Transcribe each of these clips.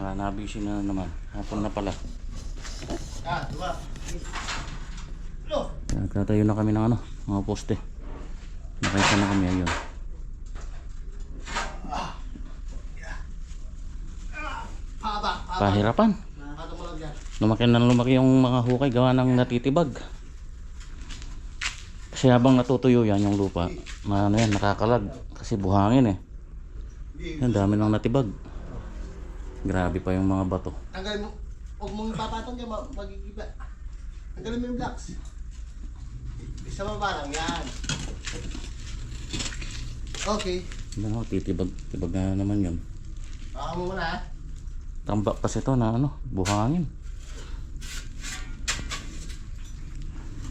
Nabisi na naman. Hapon na pala. Nagtatayo na kami ng ano, mga poste. Nakita na kami ayun. Pahirapan. Lumaki yung mga hukay gawa ng natitibag. Kasi habang natutuyo yan yung lupa, ano yan, nakakalag. Kasi buhangin eh. Yan, dami ng natibag. Grabe pa yung mga bato. Tanggalin mo, huwag mong ipapatong dyan, magigiba. Tanggalin mo yung blocks. Isa baba lang, yan. Okay. Ano, titibag na naman yun. Baka mo muna ha. Tambak kasi ito na ano, buhangin.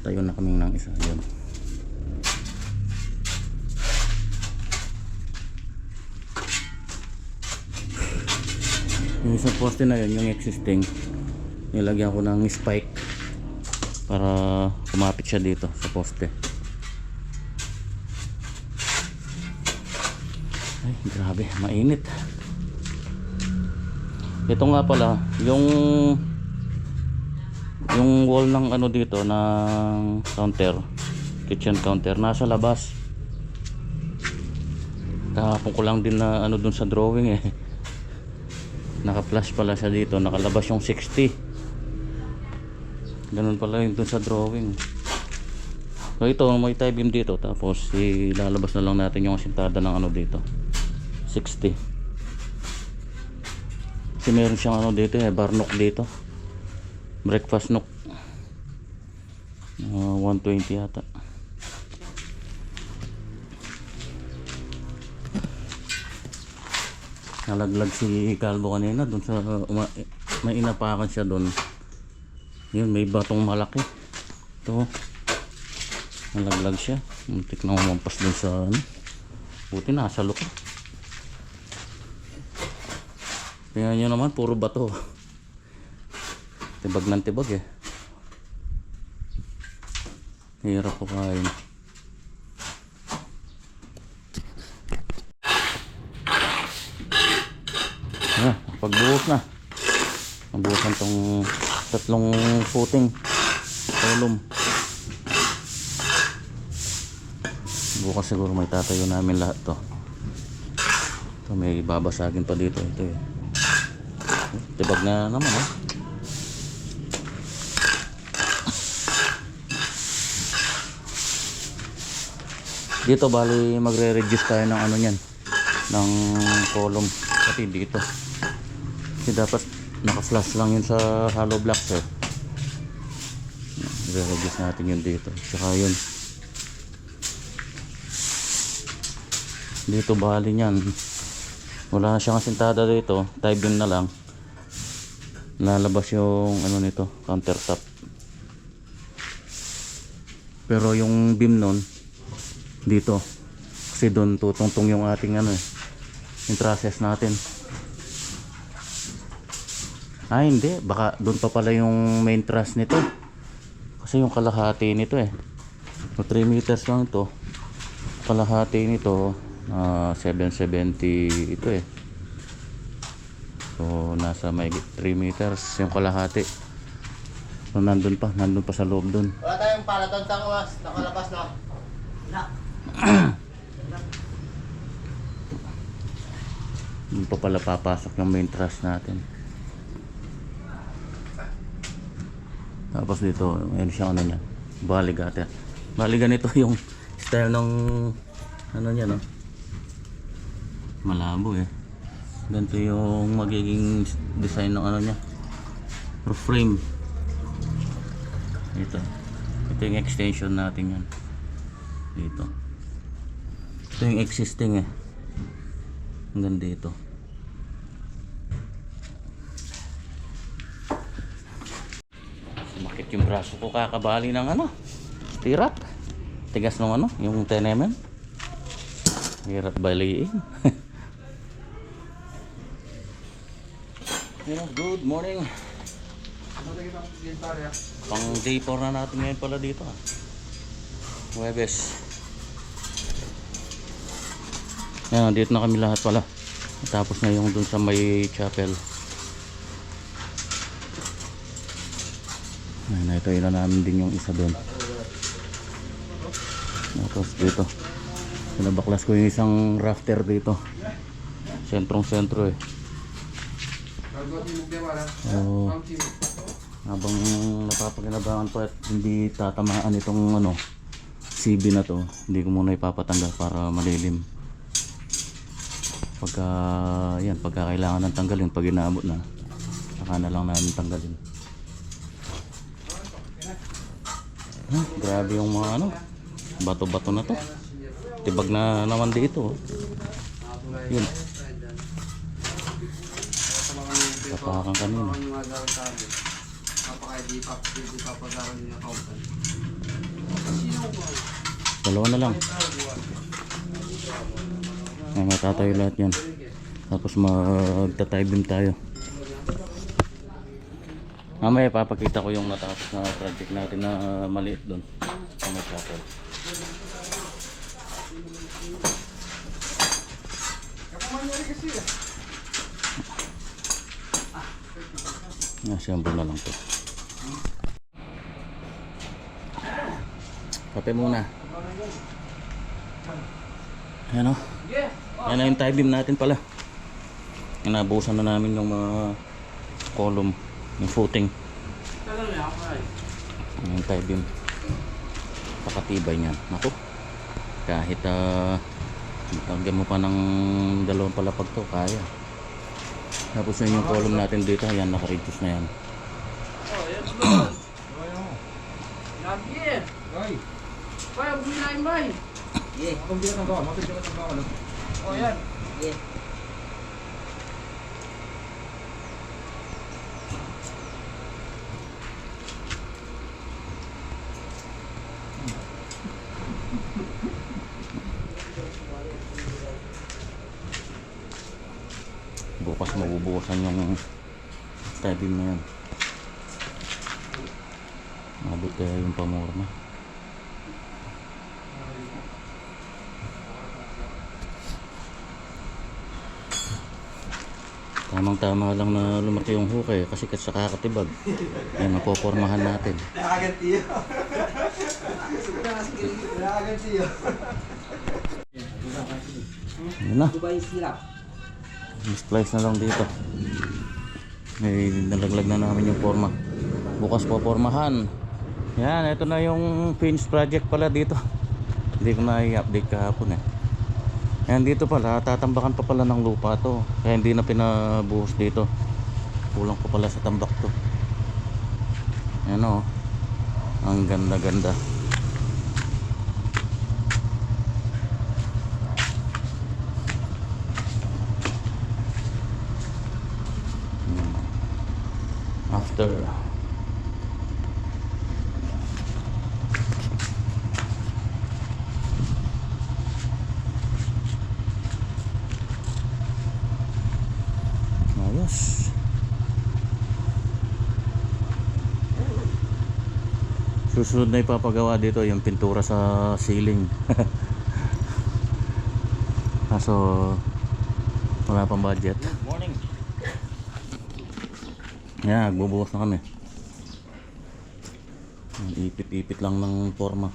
Tayo na kaming ng isa yun. Yung isang poste na yun, yung existing, nilagyan ko ng spike para kumapit siya dito sa poste. Ay, grabe, mainit. Ito nga pala, yung wall ng ano dito, ng counter, kitchen counter, nasa labas. Kahapon ko lang din na ano dun sa drawing eh. Naka-flash pala siya dito, nakalabas yung 60. Ganun pala yun dun sa drawing. So ito, may tie beam dito, tapos ilalabas na lang natin yung asintada ng ano dito, 60. Kasi meron siyang ano dito eh, bar nook dito, breakfast nook, 120 yata. Nalaglag si Calvo kanina doon sa may inapakan siya doon. Yun, may batong malaki. Ito. Nalaglag siya. Muntik na umampas doon sa ano. Buti nasa lupa. Tingnan nyo naman, puro bato. Tibag ng tibag eh. Hirap ko kain. Pagbuhos na. Nabuhusan tong tatlong footing kolom. Bukas siguro may tatayo namin lahat to. Ito may babasagin pa dito. Ito eh. Tibag na naman eh. Dito bali magre-reduce tayo ng ano nyan, ng column. Pati dito kasi dapat naka-flash lang yun sa hollow blocks eh. I-reduce natin yun dito. Tsaka yun dito bali nyan, wala na siyang asintada dito, tie beam na lang. Lalabas yung ano nito, countertop. Pero yung beam nun dito, kasi doon tutungtong yung ating ano eh, yung trusses natin. Hindi, baka doon pa pala yung main truss nito. Kasi yung kalahati nito eh, 3 meters lang ito. Kalahati nito 770 ito eh. So nasa may 3 meters yung kalahati. So nandun pa sa loob doon. Wala tayong palaton mas nakalabas na. Wala. Doon pa pala papasok yung main truss natin. Tapos dito, ayun siya ano niya, baligate. Baligan ito yung style ng ano niya no. Malabo eh. Ganito yung magiging design ng ano niya, roof frame. Ito yung extension natin yan. Dito. Ito yung existing eh. Hanggang dito. Sumakit yung braso ko kakabali ng ano, tirap. Tigas ng ano, yung 10mm. Hirap baliin. Good morning. Pang day 4 na natin ngayon pala dito Huwebes. Yan, dito na kami lahat pala. Tapos na yung dun sa may chapel. Ayun, ito na namin din yung isa doon. Tapos dito pinabaklas ko yung isang rafter dito, sentrong-sentro eh. So, habang napapakinabangan pa at hindi tatamaan itong ano CB na to, hindi ko muna ipapatanggal para malilim. Pagka kailangan ng tanggalin, pag inaabot na, saka na lang namin tanggalin. Grabe yung mga ano, bato-bato na to. Tibag na naman dito. Yun. Tapakan kanina. Dalawa na lang. Ay, matatayo lahat yan. Tapos magta-tie-beam tayo. Mamaya papakita ko yung natapos na project natin na maliit doon sa may chapel. Assemble na lang to. Kape muna. Ayan o. Ayan na yung tie beam natin pala. Inabusan na namin yung mga column, yung footing. Ayan yung tie beam. Pakatibay niyan. Naku. Kahit tagyan mo pa ng dalawang palapag to, kaya. Tapos yun yung column natin dito. Ayan, naka-reduce na yan. Bukas mabubukasan yung tie beam na yan. Mabot kaya yung pamorma. Tamang tama lang na lumaki yung hukay kasi sa kakatibag. Yan, napopormahan natin. Nakaganti yun. Nakaganti yun. Yan na. Splice na lang dito. May nalaglag na namin yung forma. Bukas po pormahan. Yan, ito na yung finished project pala dito. Hindi ko na i-update kahapon eh. Yan, dito pala tatambakan pa pala ng lupa to. Kaya hindi na pinabuhos dito. Kulang pa pala sa tambak to. Yan o. Ang ganda-ganda. After ayos. Susunod na ipapagawa dito yung pintura sa ceiling. Kaso wala pang budget. Morning. Yan, nagbubuhos na kami. Ipit-ipit lang ng forma.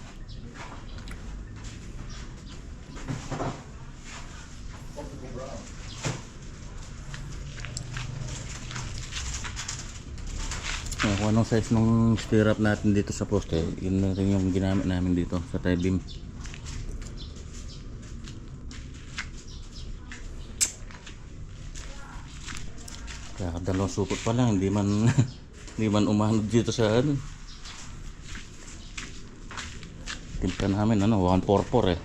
Kung anong size ng stirrup natin dito sa poste, yun na rin yung ginamit namin dito sa tie beam. Kaya dalawang supot pa lang, hindi man hindi man umanod dito sa ano. Timpla namin ano, 144 eh.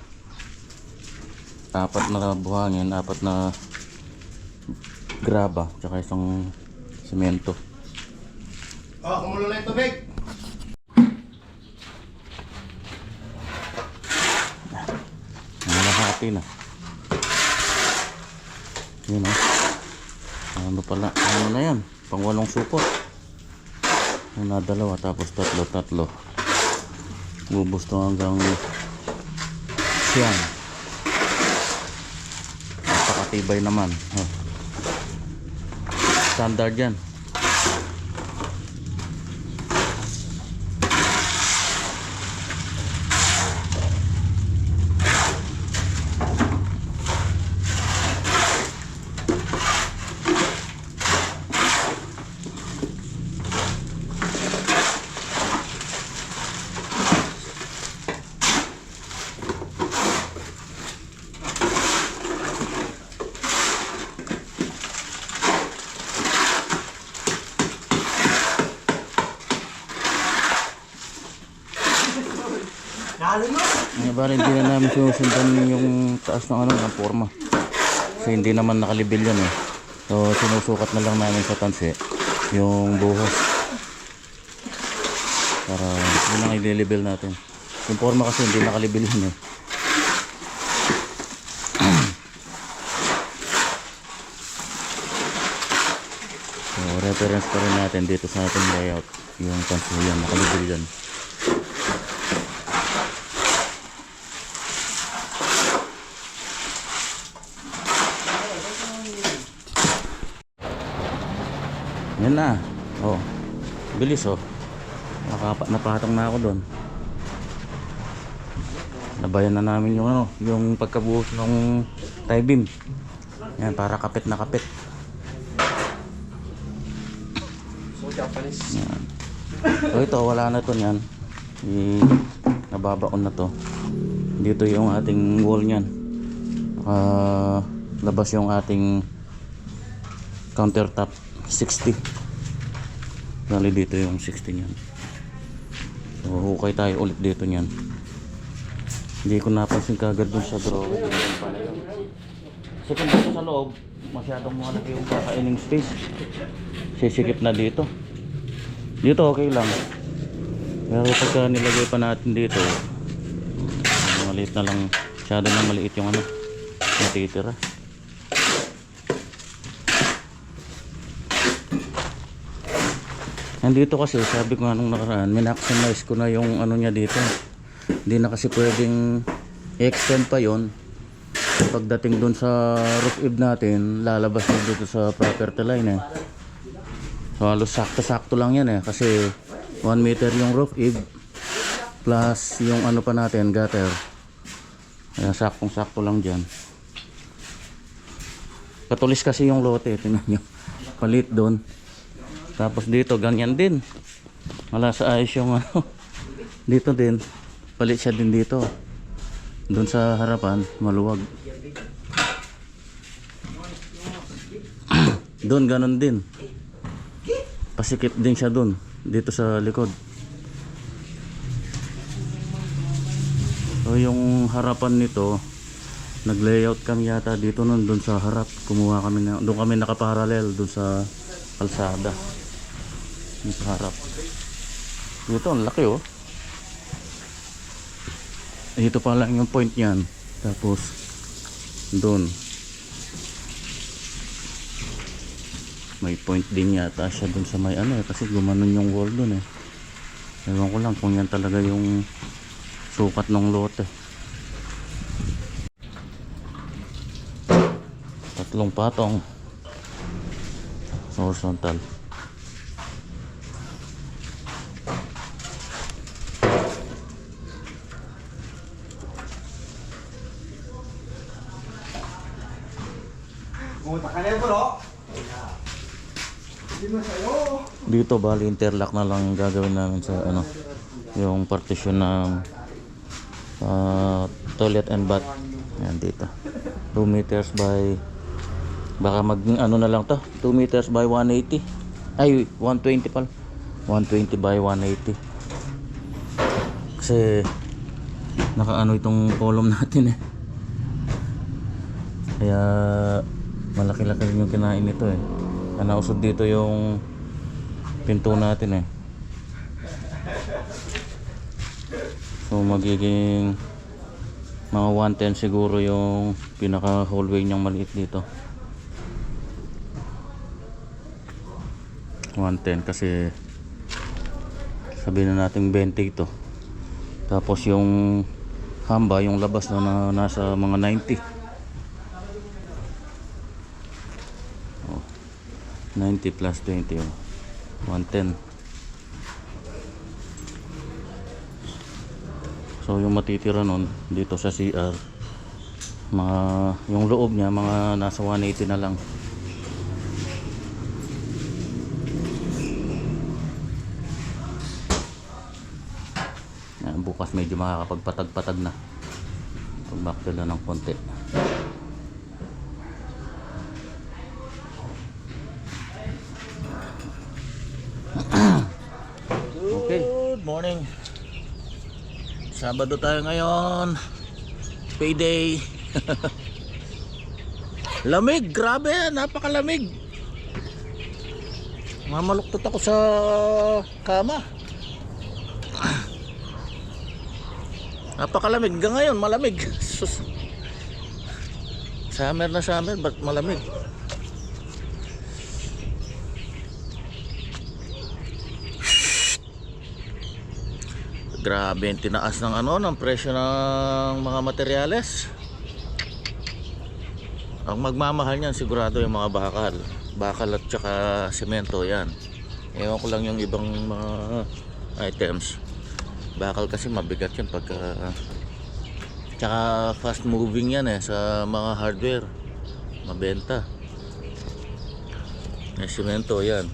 4 na buhangin, 4 na graba, tsaka isang semento. Oh, kumulo na yung tubig. Nalahati na. Yun o. Ano pala, ano na yan? Pang 8 supot. Una, 2, tapos 3. Bubos to hanggang siyang. Napakatibay naman. Oh. Standard yan. Bali hindi na namin sinusundan yung taas ng ano ng forma. Kasi hindi naman nakalibil yan eh. So sinusukat na lang namin sa tansi yung buhos. Para yun ang i-level natin. Yung forma kasi hindi nakalibil yan eh. So reference pa rin natin dito sa ating layout. Yung tansi yan, nakalibil yan. Yan na. Oh. Bilis oh. Napatong na ako doon. Nabayan na namin yung ano, yung pagkabuhos ng tie beam. Yan para kapit na kapit. Yan. So ito wala na to niyan. Nababaon na to. Dito yung ating wall niyan. Labas yung ating countertop 60. Dali dito yung 60 niyan. So hukay tayo ulit dito niyan. Hindi ko napansin kagad dun sa drawing. Kasi kung dito sa loob masyadong malaki yung kakainin space. Sisikip na dito. Dito okay lang. Pero pagka nilagay pa natin dito maliit na lang. Masyado na maliit yung ano natitira. Nandito kasi sabi ko nga nung nakaraan min-maximize ko na yung ano niya dito. Hindi na kasi pwedeng i-extend pa yon. Pagdating dun sa roof eave natin lalabas na dito sa property line eh. So halos sakto-sakto lang yan eh. Kasi 1 meter yung roof eave plus yung ano pa natin gutter. Kaya saktong-sakto lang dyan. Katulis kasi yung lote. Tingnan nyo. Palit dun. Tapos dito ganyan din. Wala sa ayos yung ano. Dito din. Palit siya din dito. Doon sa harapan maluwag. Doon ganun din. Pasikip din siya doon. Dito sa likod. So yung harapan nito nag-layout kami yata dito nun doon sa harap. Kumuha kami na, doon kami nakaparallel doon sa kalsada. Dito sa harap. Dito ang laki oh. Dito pa lang yung point niyan. Tapos doon may point din yata siya doon sa may ano eh. Kasi gumanon yung wall doon eh. Ewan ko lang kung yan talaga yung sukat ng lote. Tatlong patong horizontal. Dito bali interlock na lang gagawin namin sa ano yung partition ng toilet and bath. Yan dito 2 meters by baka mag ano na lang to 2 meters by 180 ay 120 pala 120 by 180 kasi nakaano itong column natin eh. Kaya malaki-laki rin yung kinain nito eh. Nausod dito yung pinto natin eh. So magiging mga 110 siguro yung pinaka hallway niyang maliit dito. 110 kasi sabihin na natin 20 ito. Tapos yung hamba, yung labas na nasa mga 90. 90 plus 20 oh. 110. So yung matitira nun dito sa CR mga yung loob niya mga nasa 180 na lang. Yan, bukas medyo makakapagpatag-patag na pag-backfill na ng konti. Okay. Good morning. Sabado tayo ngayon. Payday. Lamig, grabe, napakalamig. Mamaluktot ako sa kama. Napakalamig hanggang ngayon, malamig. Sus. Summer na summer, ba't malamig? Grabe yung tinaas ng ng presyo ng mga materyales. Ang magmamahal niyan sigurado yung mga bakal at saka semento, yan. Ewan ko lang yung ibang mga items. Bakal kasi mabigat yan pagka tsaka fast moving yan sa mga hardware mabenta. Yung semento yan.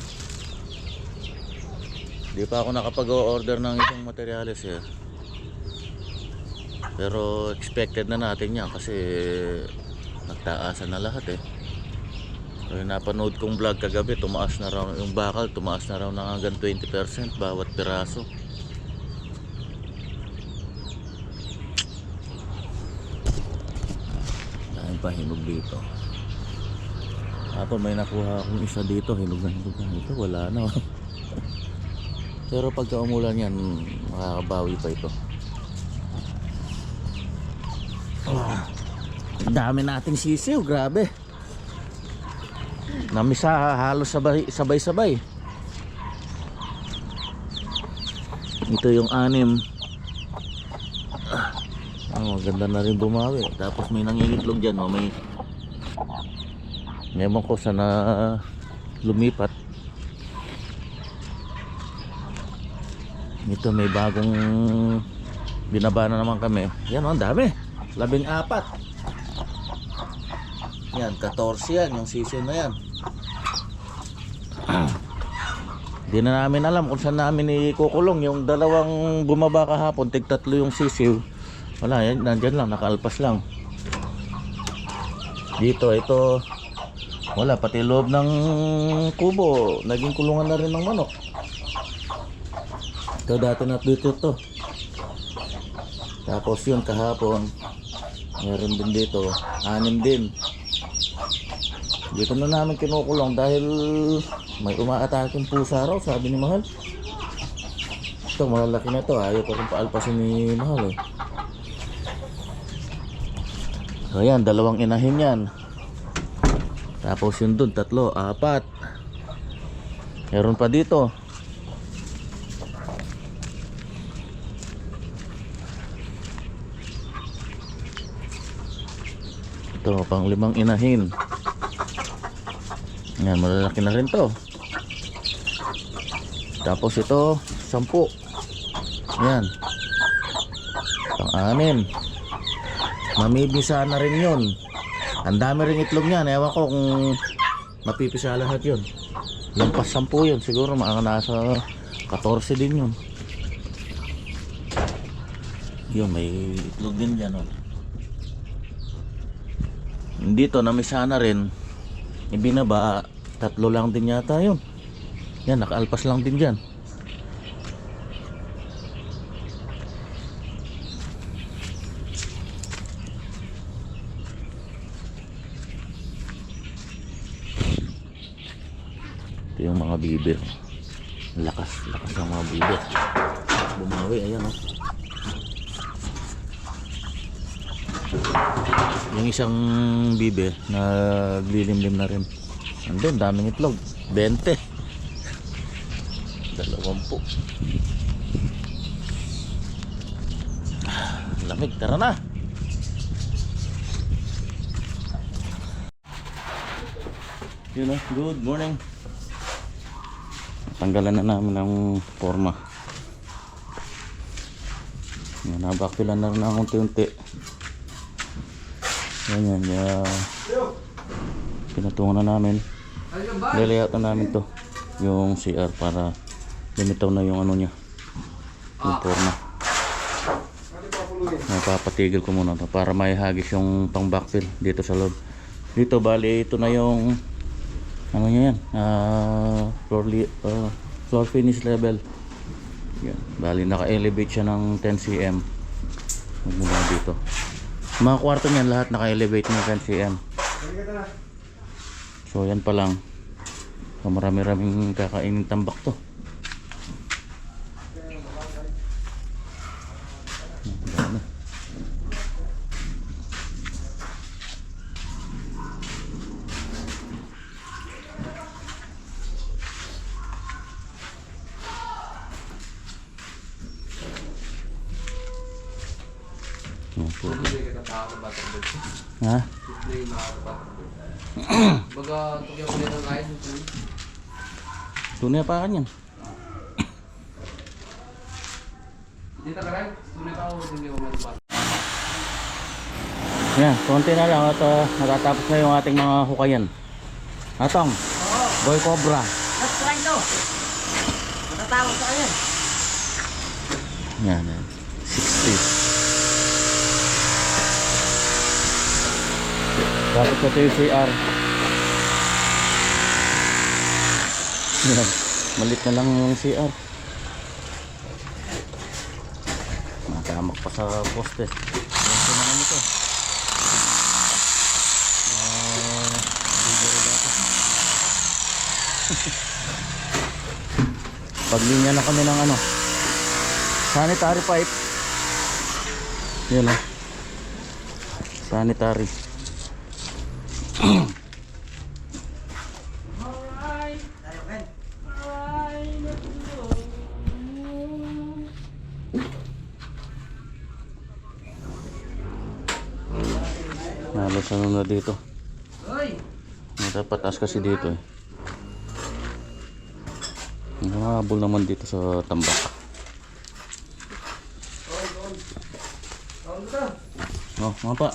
Di pa ako nakapag-order ng ibang materyales pero expected na natin yan kasi nagtaasan na lahat So, yung napanood kong vlog kagabi, tumaas na raw yung bakal, tumaas na raw ng hanggang 20% bawat piraso. Dahil pa hinog dito. Ako may nakuha akong isa dito, hinog na ito, wala na. Pero pagka umulan yan, makakabawi pa ito. Dami nating sisiw, grabe. Namisa halos sabay-sabay. Ito yung 6. Ganda na rin bumawi. Tapos may nangingitlog dyan, may ewan ko sana lumipat. Ito may bagong binaba na naman kami. Yan, ang dami. 14. Yan, 14 yan, yung sisiw na yan. Di na namin alam kung saan namin ikukulong. Yung dalawang bumaba kahapon, tig-3 yung sisiw. Wala, yan, nandyan lang, nakaalpas lang. Dito, ito, wala, pati loob ng kubo, naging kulungan na rin ng manok. Ito dati na dito to. Tapos yun kahapon, meron din dito, 6 din. Dito na namin kinukulong dahil may umaataking pusa raw, sabi ni Mahal. Ito malalaki na to, ayaw pa rin paalpasin ni Mahal So yan, 2 inahin yan. Tapos yun dun, 3, 4. Meron pa dito. Ito, pang 5 inahin. Yan, malalaki na rin to. Tapos ito, 10. Yan. Pang 6. Mamibisa na rin yun. Ang dami rin itlog niyan. Ewan ko kung mapipisa lahat yun. Lampas 10 yun. Siguro mga nasa 14 din yun. Yun, may itlog din dyan. Dito, namisa na rin. Ibinaba, 3 lang din yata yun. Yan, nakaalpas lang din dyan. Ito yung mga bibir. Lakas ng mga bibir. Bumawi, ayan Yung isang bibe naglilimlim na rin. Andun, daming itlog. 20. 20. Lamig, tara na. Good morning. Tanggalan na namin ng forma. Nabakpilan na rin ng unti-unti. Yan. Pinatungan na namin. Nilayout na namin to. Yung CR para limitaw na yung niya. Yung forma. Napapatigil ko muna to para may hagis yung pang backfill dito sa loob. Dito bali ito na yung niya yan. Floor finish level. Yan. Bali naka-elevate siya ng 10 cm. Mula dito. Mga kwarto niyan lahat naka-elevate na yan CM. So yan pa lang. So, marami-raming kakainin tambak to. Dami. Ha? Baga, tukyan ko ng kain. Tunay pa kan yan. Dito ka rin? Tunay pa ako, hindi ko meron pa. Yan, konti na lang at natatapos na yung ating mga hukayan. Atong, Boy Cobra. Let's try to. Matatawag sa kanya. Yan, 60. Tapos ito yung CR. Yan, malit na lang yung CR. Matamak pa sa poste. Poste naman ito. Bigero dati. Paglinya na kami ng ano, sanitary pipe. Yan o. Sanitary. Halos ano na dito. Dapat taas kasi dito eh. Mahabol naman dito sa tambak. Oh, mga pa.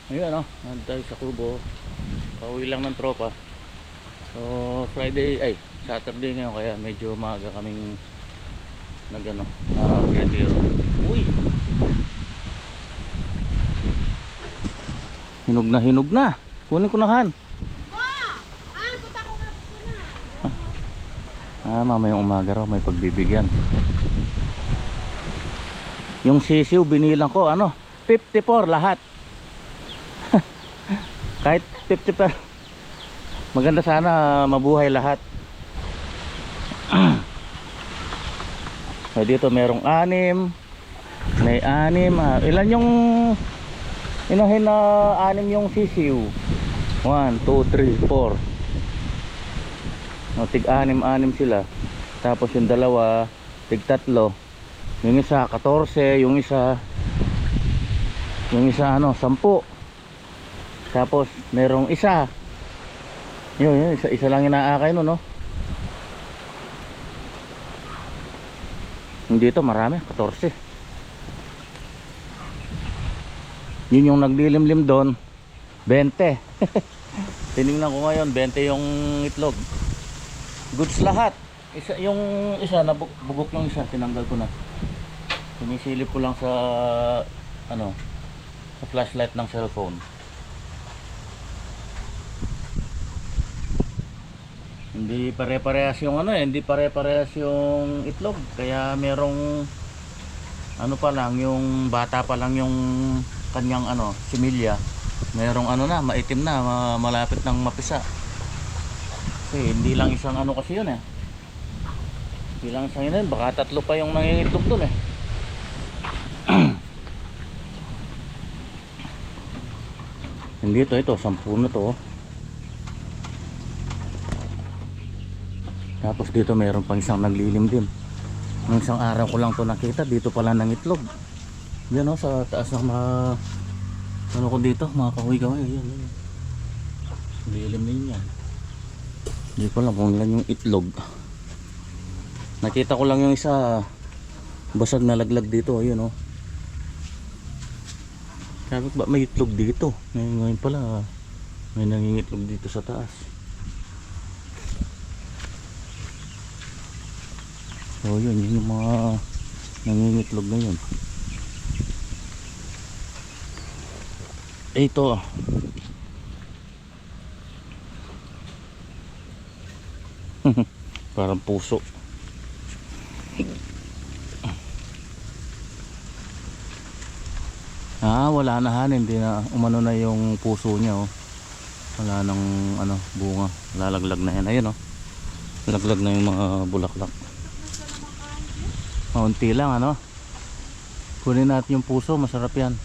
Ayun, nandun tayo sa Kubo. Pauwi lang ng tropa. So Friday, ay Saturday ngayon, kaya medyo maaga kaming nagano, retiro. Uy, hinog na. Kunin ko na Han. Mamayang umaga raw may pagbibigyan. Yung sisiw binilang ko, 54 lahat. Kahit 50 per, maganda sana mabuhay lahat. So dito merong 6, may 6. Ilan yung inahin na 6 yung sisiw? 1, 2, 3, 4. Tig 6 sila. Tapos yung dalawa tig 3. Yung isa 14, yung isa 10. Tapos merong isa. Yun, isa lang inaakay no. Dito marami, 14. Yun yung naglilimlim doon, 20. Tinignan ko ngayon, 20 yung itlog. Goods lahat. Yung isa nabugok yung isa, tinanggal ko na. Sinisilip ko lang sa sa flashlight ng cellphone. Hindi pare-parehas yung hindi pare-parehas yung itlog. Kaya merong pa lang, yung bata pa lang yung kanyang similya. Merong na, maitim na, malapit ng mapisa. Kasi hindi lang isang kasi yun eh. Hindi lang isang yun, baka 3 pa yung nangingitlog dun eh. Hindi ito, 10 na to. Tapos dito meron pang isang naglilim din. Nung isang araw ko lang to nakita, dito pala ng itlog. Yan sa taas ng mga ko dito, mga kahoy-kahoy. Yan. Lilim din yan. Hindi ko lang kung ilan yung itlog. Nakita ko lang yung isa basag na laglag dito. Ayun Sabi ko ba may itlog dito. Ngayon pala may nangingitlog dito sa taas. So yun yung mga nangingitlog na yun. Ito Parang puso. Wala na han, hindi na umano na yung puso niya oh. Wala nang ano, bunga. Lalaglag na yan. Ayun oh. Laglag na yung mga bulaklak. Kaunti lang ano. Kunin natin yung puso, masarap yan.